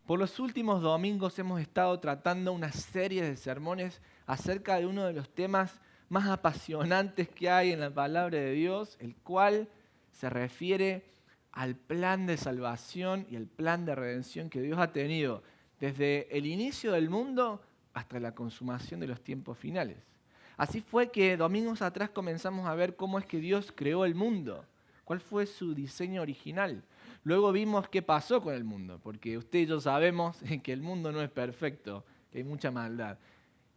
Por los últimos domingos hemos estado tratando una serie de sermones acerca de uno de los temas más apasionantes que hay en la palabra de Dios, el cual se refiere al plan de salvación y el plan de redención que Dios ha tenido desde el inicio del mundo hasta la consumación de los tiempos finales. Así fue que domingos atrás comenzamos a ver cómo es que Dios creó el mundo, cuál fue su diseño original. Luego vimos qué pasó con el mundo, porque usted y yo sabemos que el mundo no es perfecto, que hay mucha maldad.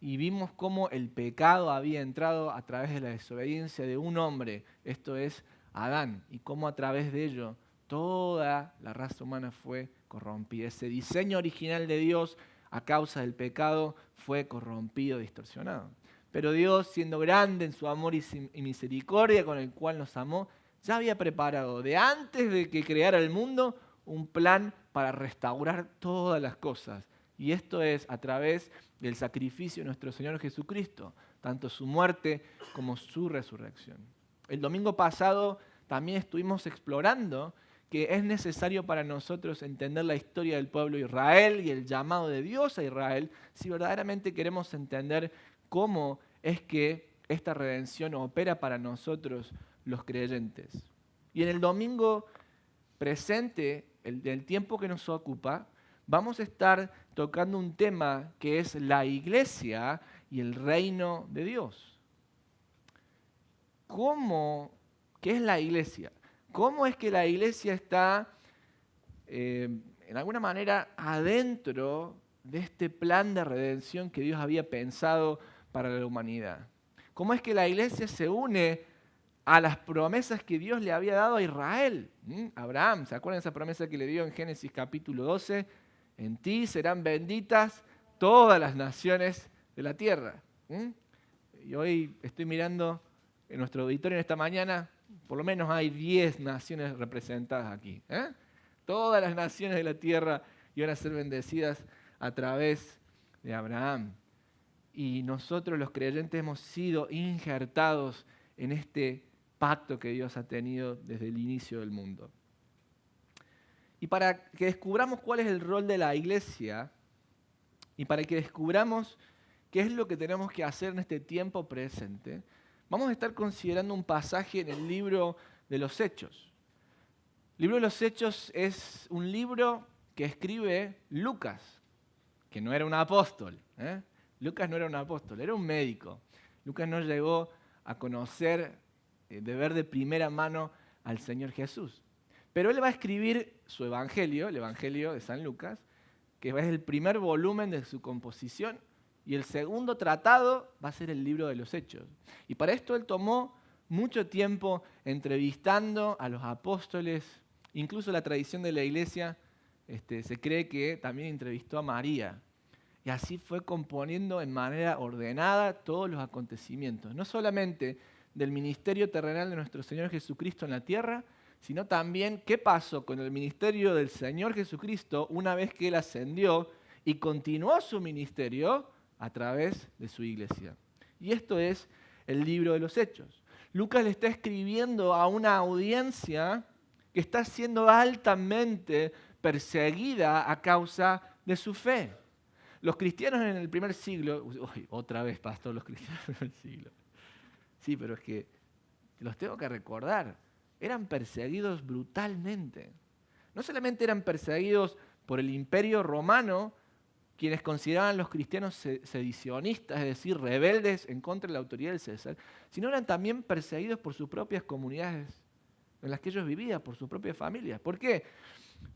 Y vimos cómo el pecado había entrado a través de la desobediencia de un hombre, esto es Adán, y cómo a través de ello toda la raza humana fue corrompida. Ese diseño original de Dios a causa del pecado fue corrompido, distorsionado. Pero Dios, siendo grande en su amor y misericordia con el cual nos amó, ya había preparado de antes de que creara el mundo un plan para restaurar todas las cosas. Y esto es a través del sacrificio de nuestro Señor Jesucristo, tanto su muerte como su resurrección. El domingo pasado también estuvimos explorando que es necesario para nosotros entender la historia del pueblo de Israel y el llamado de Dios a Israel si verdaderamente queremos entender cómo es que esta redención opera para nosotros los creyentes. Y en el domingo presente, del tiempo que nos ocupa, vamos a estar tocando un tema que es la iglesia y el reino de Dios. ¿Qué es la iglesia? ¿Cómo es que la iglesia está, en alguna manera, adentro de este plan de redención que Dios había pensado para la humanidad? ¿Cómo es que la iglesia se une a las promesas que Dios le había dado a Israel? Abraham, ¿se acuerdan de esa promesa que le dio en Génesis capítulo 12? En ti serán benditas todas las naciones de la tierra. Y hoy estoy mirando en nuestro auditorio en esta mañana, por lo menos hay 10 naciones representadas aquí. Todas las naciones de la tierra iban a ser bendecidas a través de Abraham. Y nosotros los creyentes hemos sido injertados en este pacto que Dios ha tenido desde el inicio del mundo. Y para que descubramos cuál es el rol de la iglesia y para que descubramos qué es lo que tenemos que hacer en este tiempo presente, vamos a estar considerando un pasaje en el libro de los Hechos. El libro de los Hechos es un libro que escribe Lucas, que no era un apóstol. Lucas no era un apóstol, era un médico. Lucas no llegó a conocer, de ver de primera mano al Señor Jesús. Pero él va a escribir su evangelio, el evangelio de San Lucas, que es el primer volumen de su composición, y el segundo tratado va a ser el libro de los Hechos. Y para esto él tomó mucho tiempo entrevistando a los apóstoles, incluso la tradición de la iglesia se cree que también entrevistó a María. Y así fue componiendo en manera ordenada todos los acontecimientos, no solamente del ministerio terrenal de nuestro Señor Jesucristo en la tierra, sino también qué pasó con el ministerio del Señor Jesucristo una vez que Él ascendió y continuó su ministerio a través de su iglesia. Y esto es el libro de los Hechos. Lucas le está escribiendo a una audiencia que está siendo altamente perseguida a causa de su fe. Los cristianos en el primer siglo, otra vez, pastor, los cristianos en el primer siglo. Sí, pero es que los tengo que recordar, eran perseguidos brutalmente. No solamente eran perseguidos por el imperio romano, quienes consideraban a los cristianos sedicionistas, es decir, rebeldes en contra de la autoridad del César, sino eran también perseguidos por sus propias comunidades en las que ellos vivían, por sus propias familias. ¿Por qué?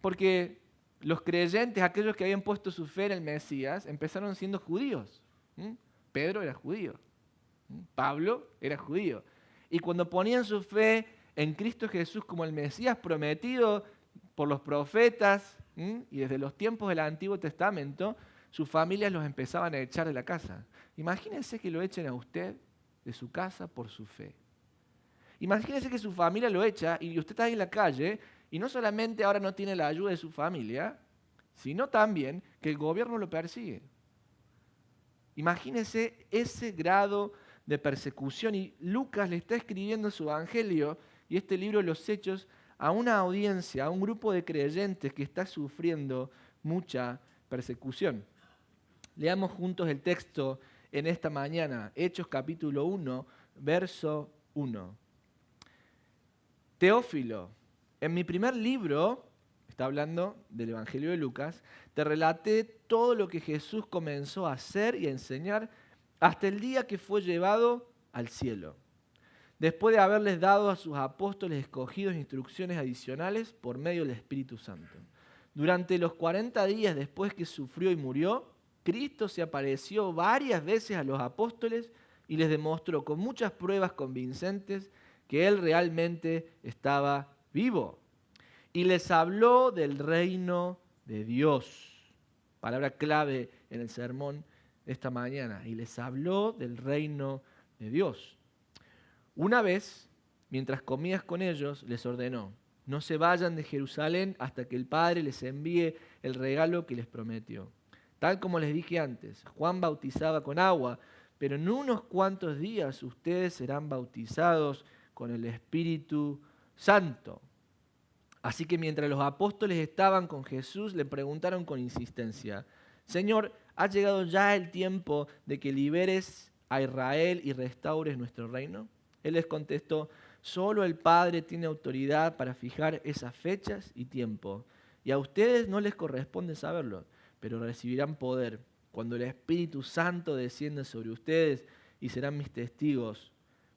Porque los creyentes, aquellos que habían puesto su fe en el Mesías, empezaron siendo judíos. Pedro era judío. Pablo era judío. Y cuando ponían su fe en Cristo Jesús como el Mesías prometido por los profetas y desde los tiempos del Antiguo Testamento, sus familias los empezaban a echar de la casa. Imagínense que lo echen a usted de su casa por su fe. Imagínense que su familia lo echa y usted está ahí en la calle y no solamente ahora no tiene la ayuda de su familia, sino también que el gobierno lo persigue. Imagínense ese grado de persecución. Y Lucas le está escribiendo su evangelio y este libro de los Hechos a una audiencia, a un grupo de creyentes que está sufriendo mucha persecución. Leamos juntos el texto en esta mañana, Hechos capítulo 1, verso 1. Teófilo, en mi primer libro, está hablando del Evangelio de Lucas, te relaté todo lo que Jesús comenzó a hacer y a enseñar hasta el día que fue llevado al cielo, después de haberles dado a sus apóstoles escogidos instrucciones adicionales por medio del Espíritu Santo. Durante los 40 días después que sufrió y murió, Cristo se apareció varias veces a los apóstoles y les demostró con muchas pruebas convincentes que Él realmente estaba vivo. Y les habló del reino de Dios. Palabra clave en el sermón de esta mañana. Y les habló del reino de Dios. Una vez, mientras comías con ellos, les ordenó: no se vayan de Jerusalén hasta que el Padre les envíe el regalo que les prometió. Tal como les dije antes, Juan bautizaba con agua, pero en unos cuantos días ustedes serán bautizados con el Espíritu Santo. Así que mientras los apóstoles estaban con Jesús, le preguntaron con insistencia: Señor, ¿ha llegado ya el tiempo de que liberes a Israel y restaures nuestro reino? Él les contestó: solo el Padre tiene autoridad para fijar esas fechas y tiempo, y a ustedes no les corresponde saberlo, pero recibirán poder cuando el Espíritu Santo descienda sobre ustedes y serán mis testigos,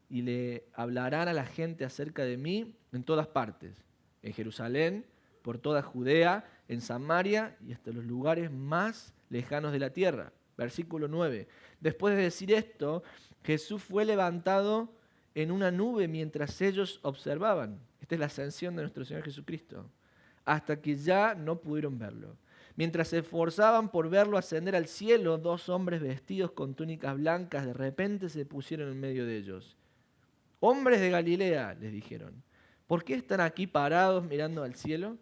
y le hablarán a la gente acerca de mí en todas partes, en Jerusalén, por toda Judea, en Samaria y hasta los lugares más lejanos de la tierra. Versículo 9. Después de decir esto, Jesús fue levantado en una nube mientras ellos observaban. Esta es la ascensión de nuestro Señor Jesucristo. Hasta que ya no pudieron verlo. Mientras se esforzaban por verlo ascender al cielo, dos hombres vestidos con túnicas blancas de repente se pusieron en medio de ellos. Hombres de Galilea, les dijeron, ¿por qué están aquí parados mirando al cielo?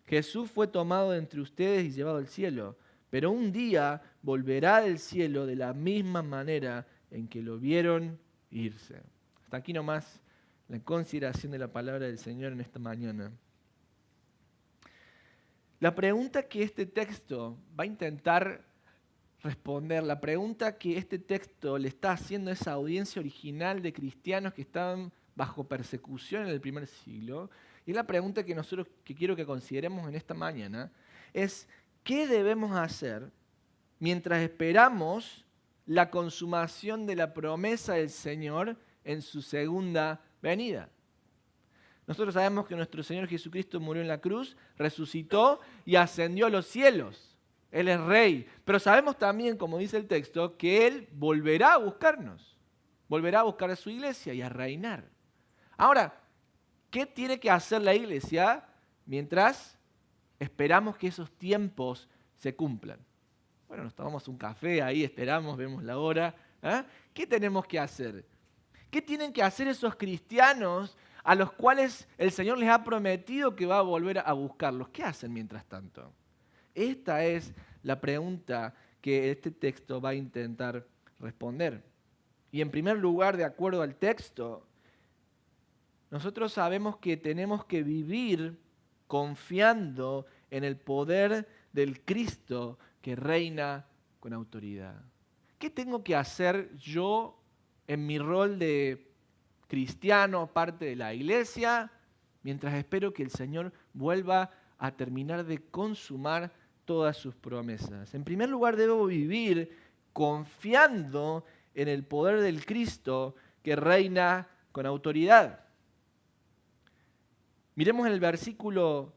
Jesús fue tomado de entre ustedes y llevado al cielo, pero un día volverá del cielo de la misma manera en que lo vieron irse. Hasta aquí nomás la consideración de la palabra del Señor en esta mañana. La pregunta que este texto va a intentar responder, la pregunta que este texto le está haciendo a esa audiencia original de cristianos que estaban bajo persecución en el primer siglo, y la pregunta que quiero que consideremos en esta mañana es: ¿qué debemos hacer mientras esperamos la consumación de la promesa del Señor en su segunda venida? Nosotros sabemos que nuestro Señor Jesucristo murió en la cruz, resucitó y ascendió a los cielos. Él es Rey. Pero sabemos también, como dice el texto, que Él volverá a buscarnos. Volverá a buscar a su iglesia y a reinar. Ahora, ¿qué tiene que hacer la iglesia mientras esperamos que esos tiempos se cumplan? Bueno, nos tomamos un café ahí, esperamos, vemos la hora. ¿Qué tenemos que hacer? ¿Qué tienen que hacer esos cristianos a los cuales el Señor les ha prometido que va a volver a buscarlos? ¿Qué hacen mientras tanto? Esta es la pregunta que este texto va a intentar responder. Y en primer lugar, de acuerdo al texto, nosotros sabemos que tenemos que vivir confiando en el poder del Cristo que reina con autoridad. ¿Qué tengo que hacer yo en mi rol de cristiano, parte de la iglesia, mientras espero que el Señor vuelva a terminar de consumar todas sus promesas? En primer lugar, debo vivir confiando en el poder del Cristo que reina con autoridad. Miremos en el versículo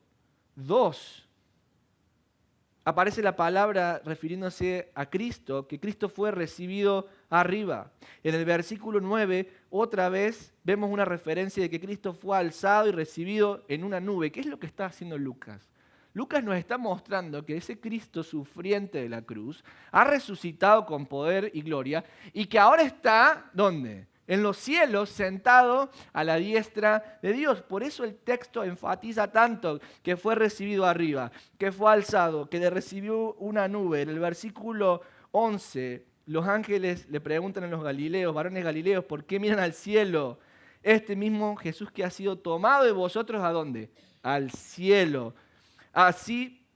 2. Aparece la palabra refiriéndose a Cristo, que Cristo fue recibido arriba. En el versículo 9, otra vez vemos una referencia de que Cristo fue alzado y recibido en una nube. ¿Qué es lo que está haciendo Lucas? Lucas nos está mostrando que ese Cristo sufriente de la cruz ha resucitado con poder y gloria y que ahora está, ¿dónde? En los cielos, sentado a la diestra de Dios. Por eso el texto enfatiza tanto que fue recibido arriba, que fue alzado, que le recibió una nube. En el versículo 11, los ángeles le preguntan a los galileos, varones galileos, ¿por qué miran al cielo? Este mismo Jesús que ha sido tomado de vosotros, ¿a dónde? Al cielo. Así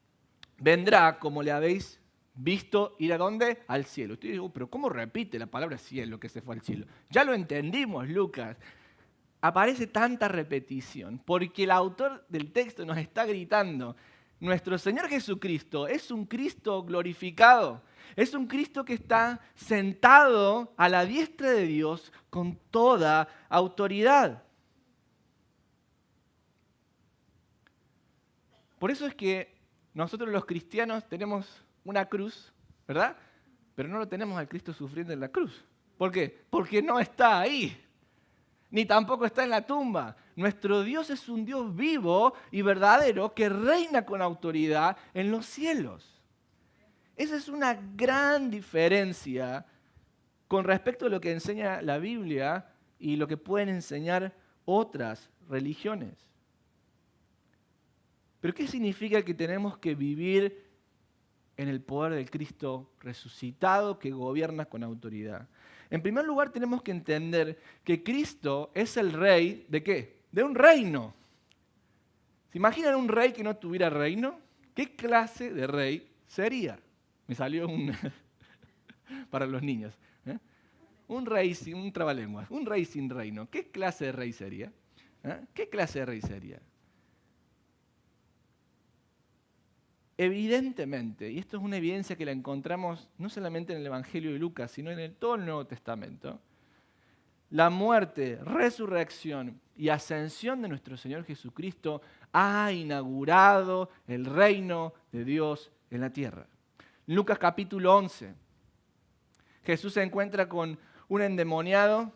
vendrá como le habéis visto ir a dónde? Al cielo. Usted dice, pero ¿cómo repite la palabra cielo que se fue al cielo? Ya lo entendimos, Lucas. Aparece tanta repetición porque el autor del texto nos está gritando, nuestro Señor Jesucristo es un Cristo glorificado, es un Cristo que está sentado a la diestra de Dios con toda autoridad. Por eso es que nosotros los cristianos tenemos una cruz, ¿verdad? Pero no lo tenemos al Cristo sufriendo en la cruz. ¿Por qué? Porque no está ahí. Ni tampoco está en la tumba. Nuestro Dios es un Dios vivo y verdadero que reina con autoridad en los cielos. Esa es una gran diferencia con respecto a lo que enseña la Biblia y lo que pueden enseñar otras religiones. ¿Pero qué significa que tenemos que vivir en el poder del Cristo resucitado que gobierna con autoridad? En primer lugar, tenemos que entender que Cristo es el rey ¿de qué? De un reino. ¿Se imaginan un rey que no tuviera reino? ¿Qué clase de rey sería? Me salió un para los niños. Un rey sin, un trabalenguas, un rey sin reino. ¿Qué clase de rey sería? ¿Qué clase de rey sería? Evidentemente, y esto es una evidencia que la encontramos no solamente en el Evangelio de Lucas, sino en todo el Nuevo Testamento, la muerte, resurrección y ascensión de nuestro Señor Jesucristo ha inaugurado el reino de Dios en la tierra. Lucas capítulo 11, Jesús se encuentra con un endemoniado,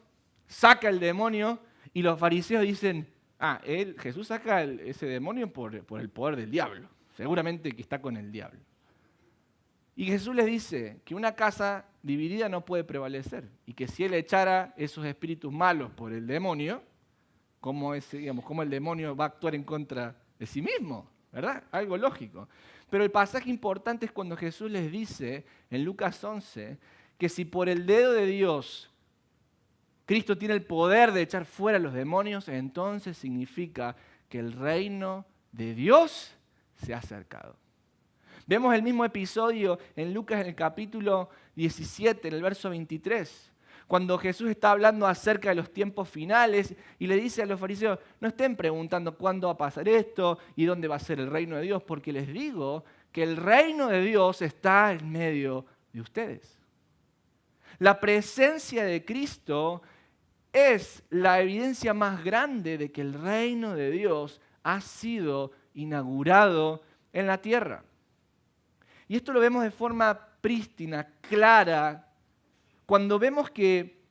saca el demonio y los fariseos dicen, Jesús saca ese demonio por el poder del diablo. Seguramente que está con el diablo. Y Jesús les dice que una casa dividida no puede prevalecer y que si él echara esos espíritus malos por el demonio, ¿cómo el demonio va a actuar en contra de sí mismo? ¿Verdad? Algo lógico. Pero el pasaje importante es cuando Jesús les dice en Lucas 11 que si por el dedo de Dios Cristo tiene el poder de echar fuera a los demonios, entonces significa que el reino de Dios se ha acercado. Vemos el mismo episodio en Lucas en el capítulo 17, en el verso 23, cuando Jesús está hablando acerca de los tiempos finales y le dice a los fariseos, no estén preguntando cuándo va a pasar esto y dónde va a ser el reino de Dios, porque les digo que el reino de Dios está en medio de ustedes. La presencia de Cristo es la evidencia más grande de que el reino de Dios ha sido inaugurado en la tierra. Y esto lo vemos de forma prístina, clara, cuando vemos que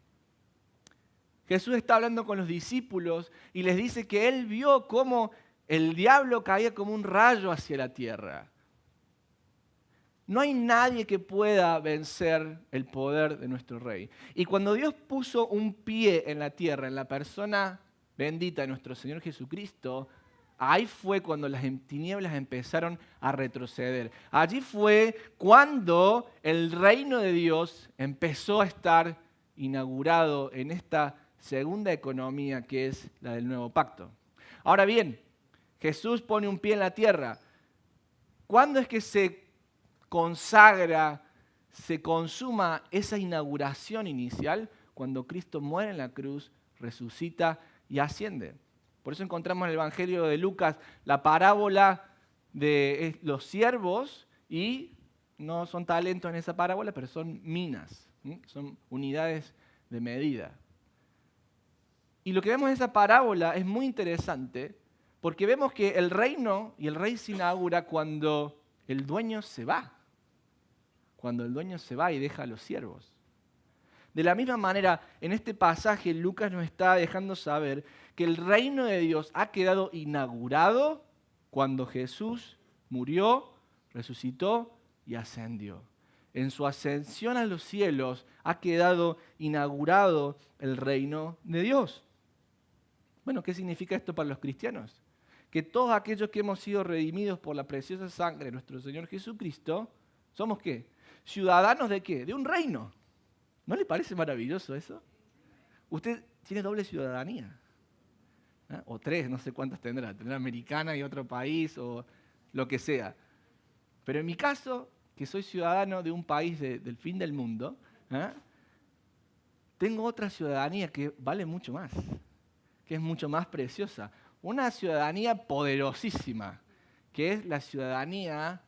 Jesús está hablando con los discípulos y les dice que él vio cómo el diablo caía como un rayo hacia la tierra. No hay nadie que pueda vencer el poder de nuestro Rey. Y cuando Dios puso un pie en la tierra, en la persona bendita de nuestro Señor Jesucristo, ahí fue cuando las tinieblas empezaron a retroceder. Allí fue cuando el reino de Dios empezó a estar inaugurado en esta segunda economía que es la del nuevo pacto. Ahora bien, Jesús pone un pie en la tierra. ¿Cuándo es que se consagra, se consuma esa inauguración inicial? Cuando Cristo muere en la cruz, resucita y asciende. Por eso encontramos en el Evangelio de Lucas la parábola de los siervos y no son talentos en esa parábola, pero son minas, son unidades de medida. Y lo que vemos en esa parábola es muy interesante porque vemos que el reino y el rey se inaugura cuando el dueño se va. Cuando el dueño se va y deja a los siervos. De la misma manera, en este pasaje Lucas nos está dejando saber que el reino de Dios ha quedado inaugurado cuando Jesús murió, resucitó y ascendió. En su ascensión a los cielos ha quedado inaugurado el reino de Dios. Bueno, ¿qué significa esto para los cristianos? Que todos aquellos que hemos sido redimidos por la preciosa sangre de nuestro Señor Jesucristo, ¿somos qué? ¿Ciudadanos de qué? De un reino. ¿No le parece maravilloso eso? Usted tiene doble ciudadanía. O tres, no sé cuántas tendrá. Tendrá americana y otro país o lo que sea. Pero en mi caso, que soy ciudadano de un país del fin del mundo, tengo otra ciudadanía que vale mucho más, que es mucho más preciosa. Una ciudadanía poderosísima, que es la ciudadanía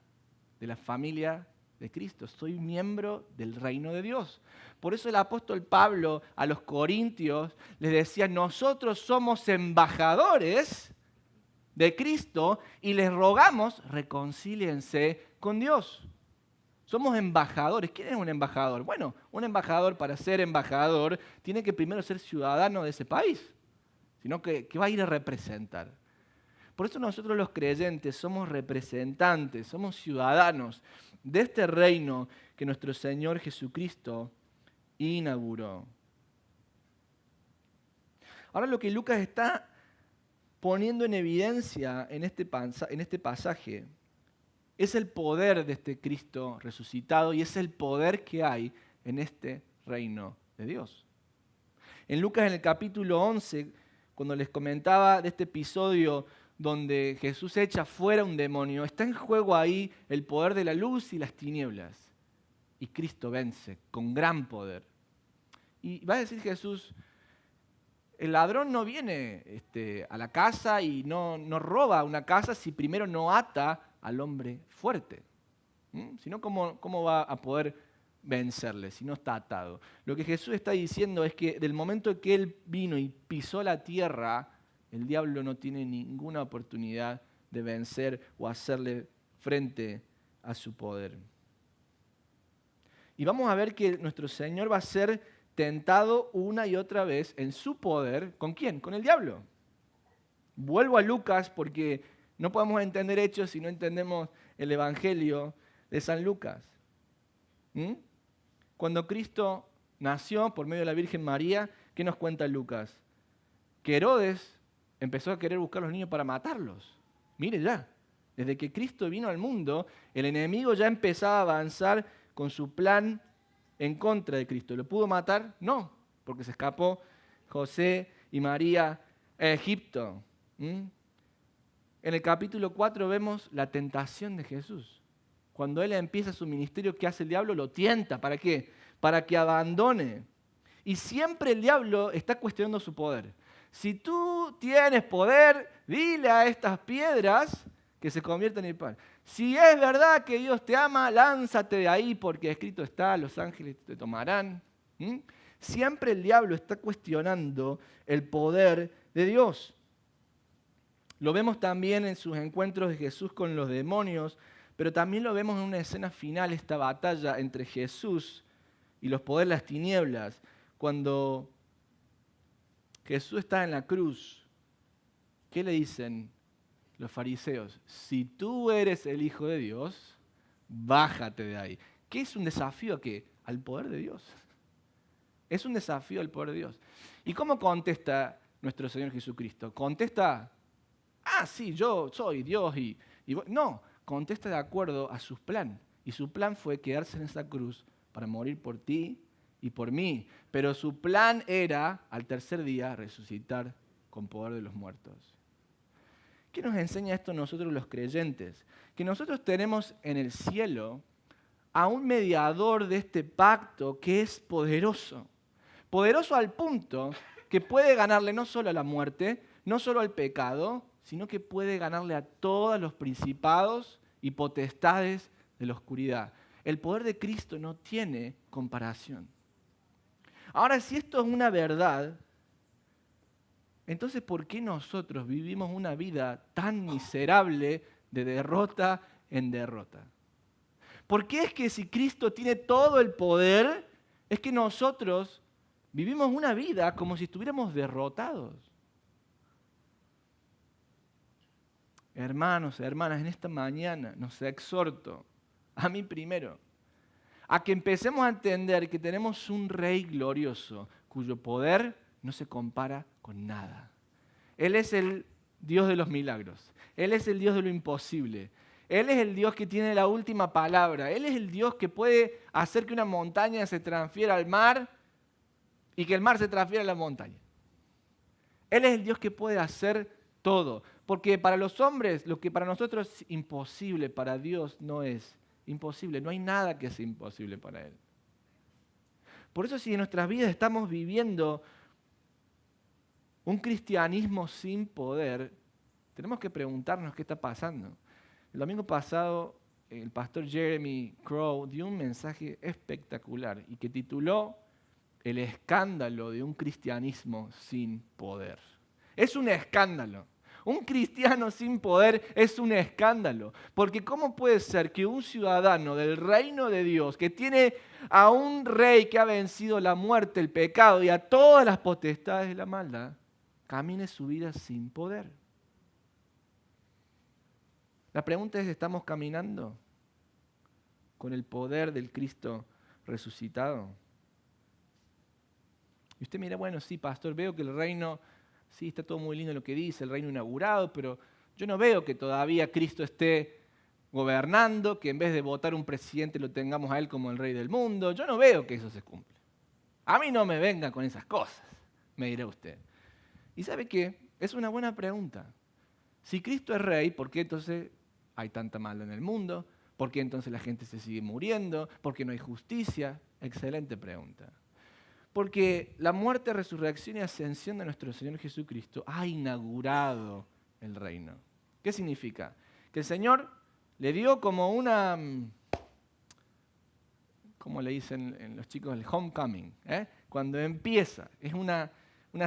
de la familia de Cristo. Soy miembro del reino de Dios. Por eso el apóstol Pablo a los corintios les decía, nosotros somos embajadores de Cristo y les rogamos, reconcíliense con Dios. Somos embajadores. ¿Quién es un embajador? Bueno, un embajador, para ser embajador, tiene que primero ser ciudadano de ese país, sino que va a ir a representar. Por eso nosotros los creyentes somos representantes, somos ciudadanos de este reino que nuestro Señor Jesucristo inauguró. Ahora lo que Lucas está poniendo en evidencia en este pasaje es el poder de este Cristo resucitado y es el poder que hay en este reino de Dios. En Lucas, en el capítulo 11, cuando les comentaba de este episodio donde Jesús echa fuera un demonio, está en juego ahí el poder de la luz y las tinieblas. Y Cristo vence con gran poder. Y va a decir Jesús, el ladrón no viene a la casa y no roba una casa si primero no ata al hombre fuerte. Si no, ¿cómo va a poder vencerle si no está atado? Lo que Jesús está diciendo es que del momento que Él vino y pisó la tierra, el diablo no tiene ninguna oportunidad de vencer o hacerle frente a su poder. Y vamos a ver que nuestro Señor va a ser tentado una y otra vez en su poder. ¿Con quién? Con el diablo. Vuelvo a Lucas porque no podemos entender Hechos si no entendemos el Evangelio de San Lucas. Cuando Cristo nació por medio de la Virgen María, ¿qué nos cuenta Lucas? Que Herodes empezó a querer buscar a los niños para matarlos. Mire ya, desde que Cristo vino al mundo, el enemigo ya empezaba a avanzar con su plan en contra de Cristo. ¿Lo pudo matar? No, porque se escapó José y María a Egipto. En el capítulo 4 vemos la tentación de Jesús. Cuando Él empieza su ministerio, ¿qué hace el diablo? Lo tienta. ¿Para qué? Para que abandone. Y siempre el diablo está cuestionando su poder. Si tú tienes poder, dile a estas piedras que se conviertan en pan. Si es verdad que Dios te ama, lánzate de ahí porque escrito está, los ángeles te tomarán. Siempre el diablo está cuestionando el poder de Dios. Lo vemos también en sus encuentros de Jesús con los demonios, pero también lo vemos en una escena final, esta batalla entre Jesús y los poderes de las tinieblas, cuando Jesús está en la cruz. ¿Qué le dicen los fariseos? Si tú eres el Hijo de Dios, bájate de ahí. ¿Qué es un desafío a qué? Al poder de Dios. Es un desafío al poder de Dios. ¿Y cómo contesta nuestro Señor Jesucristo? Contesta, sí, yo soy Dios y no, contesta de acuerdo a su plan. Y su plan fue quedarse en esa cruz para morir por ti y por mí. Pero su plan era, al tercer día, resucitar con poder de los muertos. ¿Qué nos enseña esto a nosotros los creyentes? Que nosotros tenemos en el cielo a un mediador de este pacto que es poderoso. Poderoso al punto que puede ganarle no solo a la muerte, no solo al pecado, sino que puede ganarle a todos los principados y potestades de la oscuridad. El poder de Cristo no tiene comparación. Ahora, si esto es una verdad, entonces ¿por qué nosotros vivimos una vida tan miserable de derrota en derrota? ¿Por qué es que si Cristo tiene todo el poder, es que nosotros vivimos una vida como si estuviéramos derrotados? Hermanos, hermanas, en esta mañana nos exhorto, a mí primero, a que empecemos a entender que tenemos un Rey glorioso cuyo poder no se compara con nada. Él es el Dios de los milagros. Él es el Dios de lo imposible. Él es el Dios que tiene la última palabra. Él es el Dios que puede hacer que una montaña se transfiera al mar y que el mar se transfiera a la montaña. Él es el Dios que puede hacer Todo. Porque para los hombres, lo que para nosotros es imposible, para Dios no es imposible. No hay nada que sea imposible para Él. Por eso si en nuestras vidas estamos viviendo un cristianismo sin poder, tenemos que preguntarnos qué está pasando. El domingo pasado, el pastor Jeremy Crow dio un mensaje espectacular y que tituló El escándalo de un cristianismo sin poder. Es un escándalo. Un cristiano sin poder es un escándalo. Porque ¿cómo puede ser que un ciudadano del reino de Dios, que tiene a un rey que ha vencido la muerte, el pecado y a todas las potestades de la maldad, camine su vida sin poder? La pregunta es, ¿estamos caminando con el poder del Cristo resucitado? Y usted mira, bueno, sí, pastor, veo que el reino, sí, está todo muy lindo lo que dice, el reino inaugurado, pero yo no veo que todavía Cristo esté gobernando, que en vez de votar un presidente lo tengamos a él como el rey del mundo. Yo no veo que eso se cumpla. A mí no me venga con esas cosas, me dirá usted. ¿Y sabe qué? Es una buena pregunta. Si Cristo es rey, ¿por qué entonces hay tanta maldad en el mundo? ¿Por qué entonces la gente se sigue muriendo? ¿Por qué no hay justicia? Excelente pregunta. Porque la muerte, resurrección y ascensión de nuestro Señor Jesucristo ha inaugurado el reino. ¿Qué significa? Que el Señor le dio como una, ¿cómo le dicen los chicos? El homecoming. Cuando empieza, es una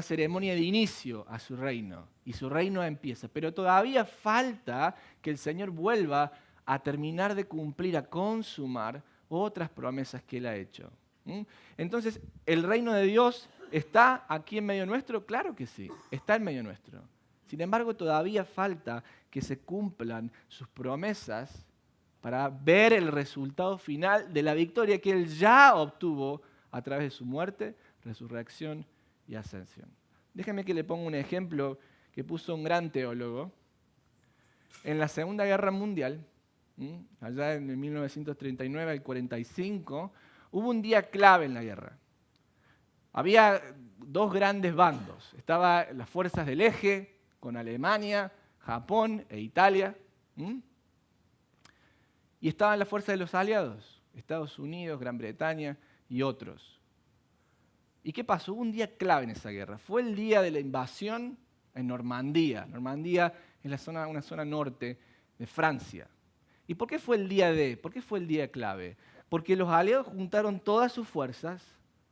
ceremonia de inicio a su reino. Y su reino empieza. Pero todavía falta que el Señor vuelva a terminar de cumplir, a consumar otras promesas que Él ha hecho. Entonces, ¿el reino de Dios está aquí en medio nuestro? Claro que sí, está en medio nuestro. Sin embargo, todavía falta que se cumplan sus promesas para ver el resultado final de la victoria que Él ya obtuvo a través de su muerte, resurrección y ascensión. Déjeme que le ponga un ejemplo que puso un gran teólogo. En la Segunda Guerra Mundial, allá en el 1939 al 45, hubo un día clave en la guerra. Había dos grandes bandos. Estaban las fuerzas del eje, con Alemania, Japón e Italia. Y estaban las fuerzas de los aliados, Estados Unidos, Gran Bretaña y otros. ¿Y qué pasó? Hubo un día clave en esa guerra. Fue el día de la invasión en Normandía. Normandía es una zona norte de Francia. ¿Y por qué fue el día D? ¿Por qué fue el día clave? Porque los aliados juntaron todas sus fuerzas,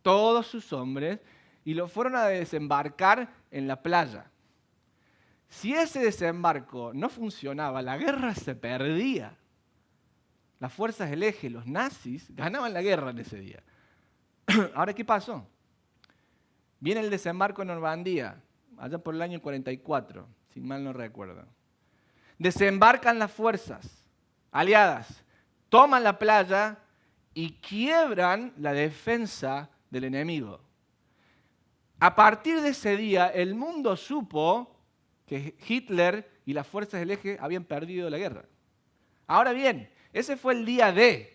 todos sus hombres, y los fueron a desembarcar en la playa. Si ese desembarco no funcionaba, la guerra se perdía. Las fuerzas del eje, los nazis, ganaban la guerra en ese día. Ahora, ¿qué pasó? Viene el desembarco en Normandía, allá por el año 44, si mal no recuerdo. Desembarcan las fuerzas aliadas, toman la playa y quiebran la defensa del enemigo. A partir de ese día, el mundo supo que Hitler y las fuerzas del eje habían perdido la guerra. Ahora bien, ese fue el día D,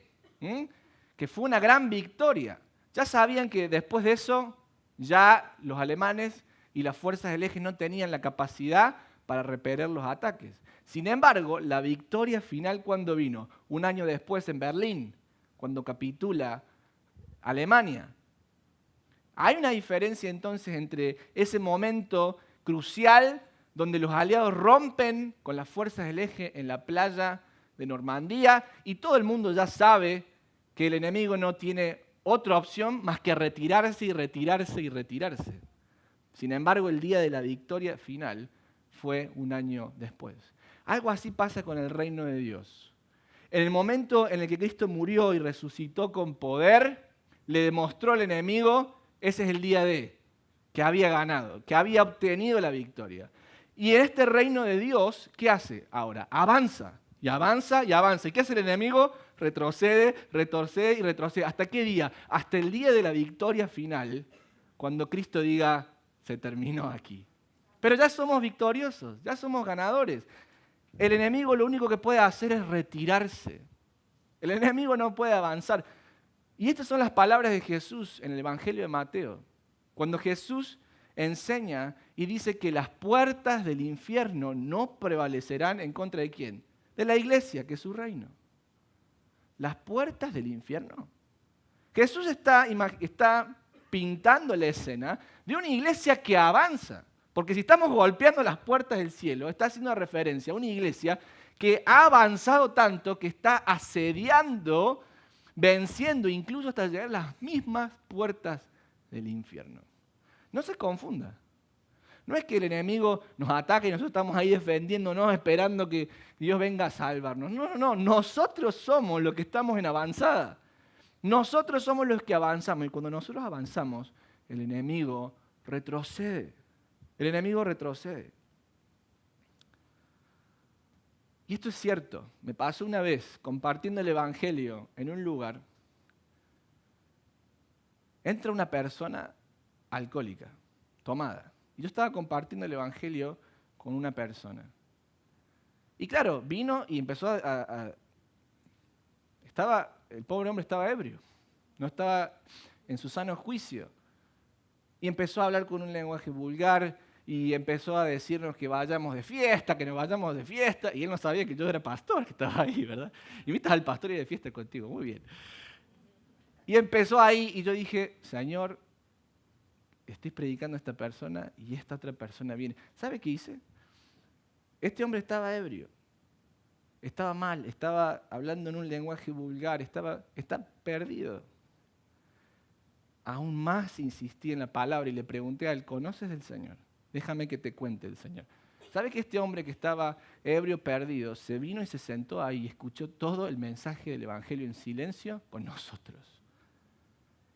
que fue una gran victoria. Ya sabían que después de eso, ya los alemanes y las fuerzas del eje no tenían la capacidad para repeler los ataques. Sin embargo, la victoria final, ¿cuándo vino? Un año después en Berlín, cuando capitula Alemania. Hay una diferencia entonces entre ese momento crucial donde los aliados rompen con las fuerzas del eje en la playa de Normandía y todo el mundo ya sabe que el enemigo no tiene otra opción más que retirarse y retirarse y retirarse. Sin embargo, el día de la victoria final fue un año después. Algo así pasa con el reino de Dios. En el momento en el que Cristo murió y resucitó con poder, le demostró al enemigo, ese es el día de que había ganado, que había obtenido la victoria. Y en este reino de Dios, ¿qué hace ahora? Avanza, y avanza, y avanza. ¿Y qué hace el enemigo? Retrocede, retrocede y retrocede. ¿Hasta qué día? Hasta el día de la victoria final, cuando Cristo diga, se terminó aquí. Pero ya somos victoriosos, ya somos ganadores. El enemigo lo único que puede hacer es retirarse. El enemigo no puede avanzar. Y estas son las palabras de Jesús en el Evangelio de Mateo. Cuando Jesús enseña y dice que las puertas del infierno no prevalecerán en contra de ¿quién? De la iglesia, que es su reino. Las puertas del infierno. Jesús está pintando la escena de una iglesia que avanza. Porque si estamos golpeando las puertas del cielo, está haciendo referencia a una iglesia que ha avanzado tanto que está asediando, venciendo incluso hasta llegar a las mismas puertas del infierno. No se confunda. No es que el enemigo nos ataque y nosotros estamos ahí defendiéndonos, esperando que Dios venga a salvarnos. No. Nosotros somos los que estamos en avanzada. Nosotros somos los que avanzamos. Y cuando nosotros avanzamos, el enemigo retrocede. El enemigo retrocede. Y esto es cierto. Me pasó una vez compartiendo el evangelio en un lugar. Entra una persona alcohólica, tomada. Y yo estaba compartiendo el evangelio con una persona. Y claro, vino y empezó el pobre hombre estaba ebrio. No estaba en su sano juicio. Y empezó a hablar con un lenguaje vulgar y empezó a decirnos que vayamos de fiesta, que nos vayamos de fiesta. Y él no sabía que yo era pastor, que estaba ahí, ¿verdad? Y viste al pastor y de fiesta contigo, muy bien. Y empezó ahí y yo dije, Señor, estoy predicando a esta persona y esta otra persona viene. ¿Sabe qué hice? Este hombre estaba ebrio, estaba mal, estaba hablando en un lenguaje vulgar, está perdido. Aún más insistí en la palabra y le pregunté a él, ¿conoces del Señor? Déjame que te cuente el Señor. ¿Sabe que este hombre que estaba ebrio, perdido, se vino y se sentó ahí y escuchó todo el mensaje del Evangelio en silencio con nosotros?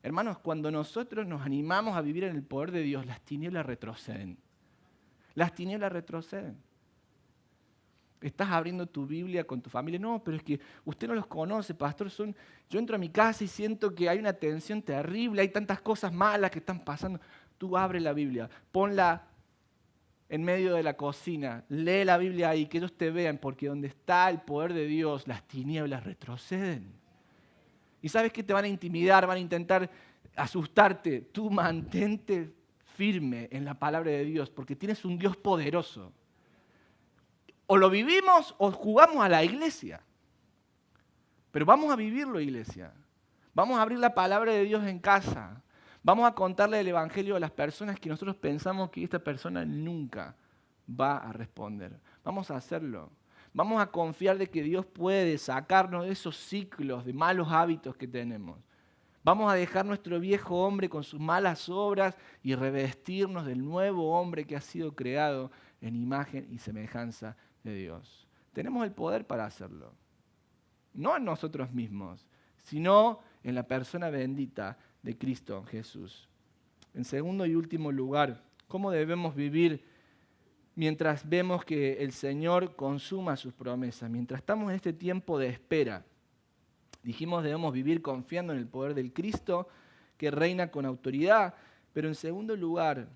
Hermanos, cuando nosotros nos animamos a vivir en el poder de Dios, las tinieblas retroceden. Las tinieblas retroceden. Estás abriendo tu Biblia con tu familia. No, pero es que usted no los conoce, pastor. Yo entro a mi casa y siento que hay una tensión terrible, hay tantas cosas malas que están pasando. Tú abre la Biblia, ponla en medio de la cocina, lee la Biblia ahí, que ellos te vean, porque donde está el poder de Dios, las tinieblas retroceden. Y sabes que te van a intimidar, van a intentar asustarte. Tú mantente firme en la palabra de Dios, porque tienes un Dios poderoso. O lo vivimos o jugamos a la iglesia. Pero vamos a vivirlo, iglesia. Vamos a abrir la palabra de Dios en casa. Vamos a contarle el evangelio a las personas que nosotros pensamos que esta persona nunca va a responder. Vamos a hacerlo. Vamos a confiar de que Dios puede sacarnos de esos ciclos de malos hábitos que tenemos. Vamos a dejar nuestro viejo hombre con sus malas obras y revestirnos del nuevo hombre que ha sido creado en imagen y semejanza de Dios. Tenemos el poder para hacerlo. No en nosotros mismos, sino en la persona bendita de Cristo Jesús. En segundo y último lugar, ¿cómo debemos vivir mientras vemos que el Señor consuma sus promesas? Mientras estamos en este tiempo de espera, dijimos debemos vivir confiando en el poder del Cristo que reina con autoridad, pero en segundo lugar,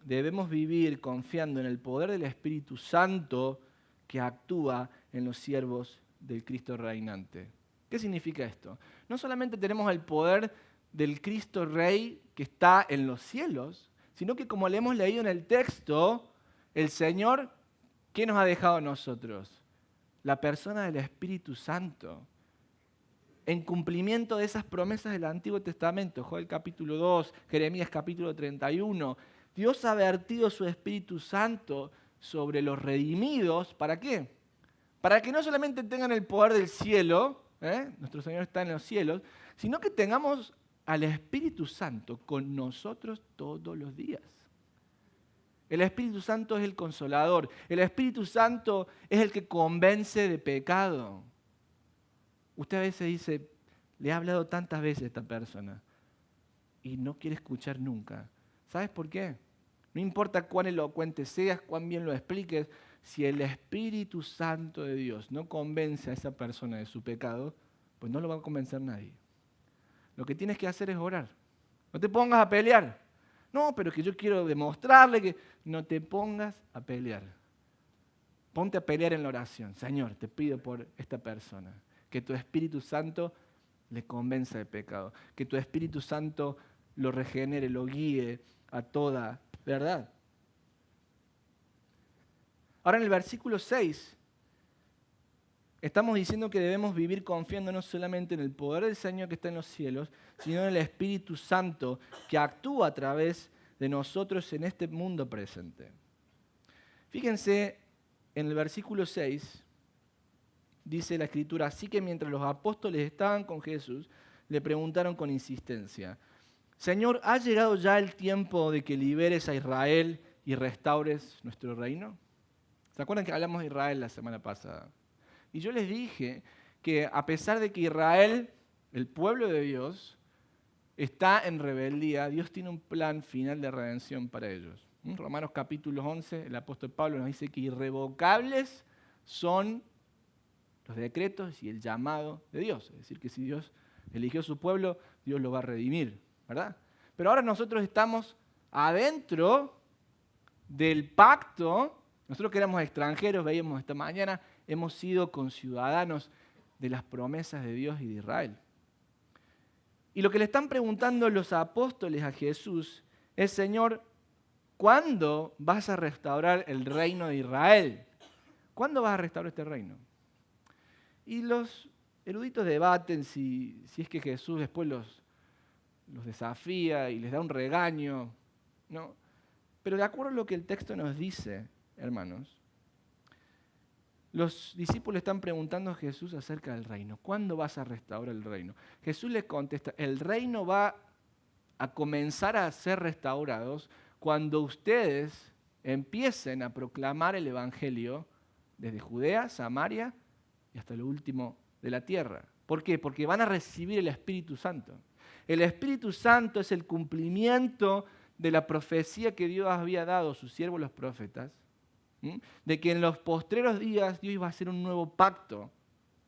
debemos vivir confiando en el poder del Espíritu Santo que actúa en los siervos del Cristo reinante. ¿Qué significa esto? No solamente tenemos el poder del Cristo Rey que está en los cielos, sino que como le hemos leído en el texto, el Señor, ¿qué nos ha dejado a nosotros? La persona del Espíritu Santo. En cumplimiento de esas promesas del Antiguo Testamento, Joel capítulo 2, Jeremías capítulo 31, Dios ha vertido su Espíritu Santo sobre los redimidos. ¿Para qué? Para que no solamente tengan el poder del cielo, nuestro Señor está en los cielos, sino que tengamos al Espíritu Santo con nosotros todos los días. El Espíritu Santo es el consolador. El Espíritu Santo es el que convence de pecado. Usted a veces dice, le he hablado tantas veces a esta persona y no quiere escuchar nunca. ¿Sabes por qué? No importa cuán elocuente seas, cuán bien lo expliques, si el Espíritu Santo de Dios no convence a esa persona de su pecado, pues no lo va a convencer nadie. Lo que tienes que hacer es orar. No te pongas a pelear. No, pero es que yo quiero demostrarle que... No te pongas a pelear. Ponte a pelear en la oración. Señor, te pido por esta persona. Que tu Espíritu Santo le convenza de pecado. Que tu Espíritu Santo lo regenere, lo guíe a toda verdad. Ahora en el versículo 6 estamos diciendo que debemos vivir confiando no solamente en el poder del Señor que está en los cielos, sino en el Espíritu Santo que actúa a través de nosotros en este mundo presente. Fíjense, en el versículo 6 dice la Escritura: así que mientras los apóstoles estaban con Jesús, le preguntaron con insistencia: Señor, ¿ha llegado ya el tiempo de que liberes a Israel y restaures nuestro reino? ¿Se acuerdan que hablamos de Israel la semana pasada? Y yo les dije que a pesar de que Israel, el pueblo de Dios, está en rebeldía, Dios tiene un plan final de redención para ellos. En Romanos capítulo 11, el apóstol Pablo nos dice que irrevocables son los decretos y el llamado de Dios. Es decir, que si Dios eligió a su pueblo, Dios lo va a redimir, ¿verdad? Pero ahora nosotros estamos adentro del pacto. Nosotros que éramos extranjeros, veíamos esta mañana, hemos sido conciudadanos de las promesas de Dios y de Israel. Y lo que le están preguntando los apóstoles a Jesús es: Señor, ¿cuándo vas a restaurar el reino de Israel? ¿Cuándo vas a restaurar este reino? Y los eruditos debaten si es que Jesús después los desafía y les da un regaño, ¿no? Pero de acuerdo a lo que el texto nos dice, hermanos, los discípulos están preguntando a Jesús acerca del reino. ¿Cuándo vas a restaurar el reino? Jesús les contesta: el reino va a comenzar a ser restaurados cuando ustedes empiecen a proclamar el evangelio desde Judea, Samaria y hasta lo último de la tierra. ¿Por qué? Porque van a recibir el Espíritu Santo. El Espíritu Santo es el cumplimiento de la profecía que Dios había dado a sus siervos los profetas, de que en los postreros días Dios iba a hacer un nuevo pacto.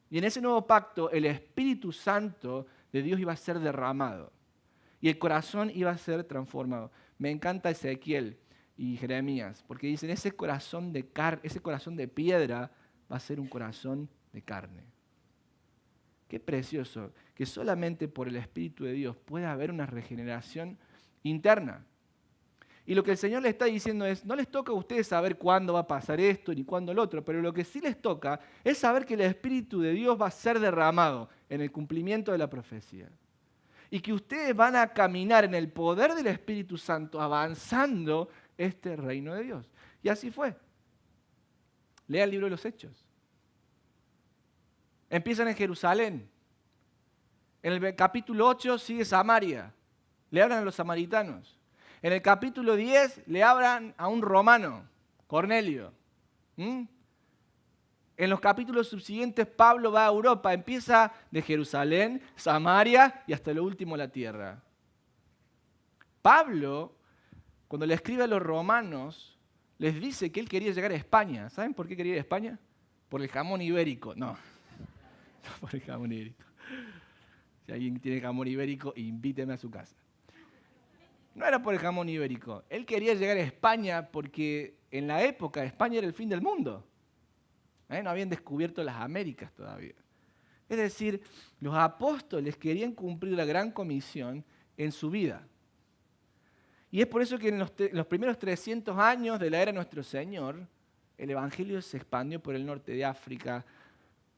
Y en ese nuevo pacto el Espíritu Santo de Dios iba a ser derramado. Y el corazón iba a ser transformado. Me encanta Ezequiel y Jeremías, porque dicen: ese corazón de piedra va a ser un corazón de carne. Qué precioso que solamente por el Espíritu de Dios pueda haber una regeneración interna. Y lo que el Señor le está diciendo es: no les toca a ustedes saber cuándo va a pasar esto ni cuándo lo otro, pero lo que sí les toca es saber que el Espíritu de Dios va a ser derramado en el cumplimiento de la profecía. Y que ustedes van a caminar en el poder del Espíritu Santo avanzando este reino de Dios. Y así fue. Lea el libro de los Hechos. Empiezan en Jerusalén. En el capítulo 8 sigue Samaria. Le hablan a los samaritanos. En el capítulo 10 le hablan a un romano, Cornelio. En los capítulos subsiguientes Pablo va a Europa. Empieza de Jerusalén, Samaria y hasta lo último la tierra. Pablo, cuando le escribe a los romanos, les dice que él quería llegar a España. ¿Saben por qué quería ir a España? Por el jamón ibérico. No por el jamón ibérico. Si alguien tiene jamón ibérico, invíteme a su casa. No era por el jamón ibérico. Él quería llegar a España porque en la época España era el fin del mundo. No habían descubierto las Américas todavía. Es decir, los apóstoles querían cumplir la gran comisión en su vida. Y es por eso que en los primeros 300 años de la era de nuestro Señor, el evangelio se expandió por el norte de África,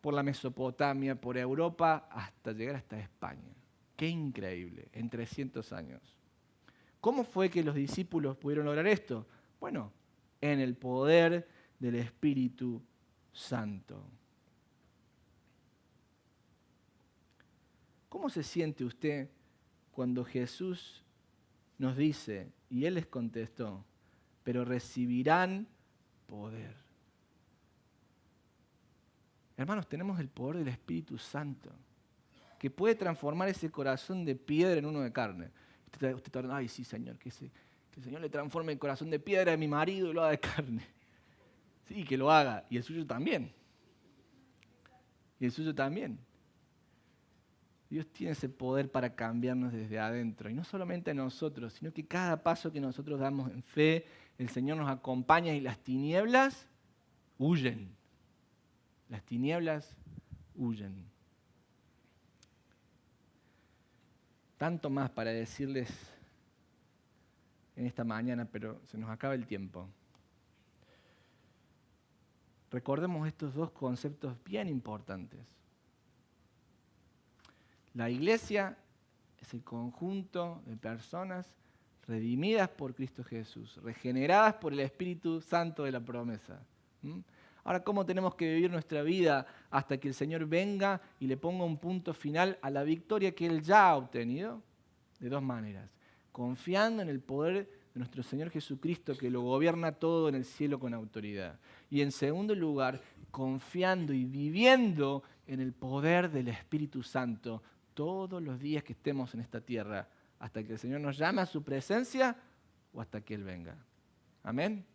por la Mesopotamia, por Europa, hasta llegar hasta España. ¡Qué increíble! En 300 años. ¿Cómo fue que los discípulos pudieron lograr esto? Bueno, en el poder del Espíritu Santo. ¿Cómo se siente usted cuando Jesús nos dice, y Él les contestó, pero recibirán poder? Hermanos, tenemos el poder del Espíritu Santo, que puede transformar ese corazón de piedra en uno de carne. Usted está hablando: ay, sí, Señor, que el Señor le transforme el corazón de piedra de mi marido y lo haga de carne. Sí, que lo haga, y el suyo también. Y el suyo también. Dios tiene ese poder para cambiarnos desde adentro. Y no solamente a nosotros, sino que cada paso que nosotros damos en fe, el Señor nos acompaña y las tinieblas huyen. Las tinieblas huyen. Tanto más para decirles en esta mañana, pero se nos acaba el tiempo. recordemos estos dos conceptos bien importantes. La iglesia es el conjunto de personas redimidas por Cristo Jesús, regeneradas por el Espíritu Santo de la promesa. Ahora, ¿cómo tenemos que vivir nuestra vida hasta que el Señor venga y le ponga un punto final a la victoria que Él ya ha obtenido? De dos maneras. Confiando en el poder de nuestro Señor Jesucristo, que lo gobierna todo en el cielo con autoridad. Y en segundo lugar, confiando y viviendo en el poder del Espíritu Santo todos los días que estemos en esta tierra, hasta que el Señor nos llame a su presencia o hasta que Él venga. Amén.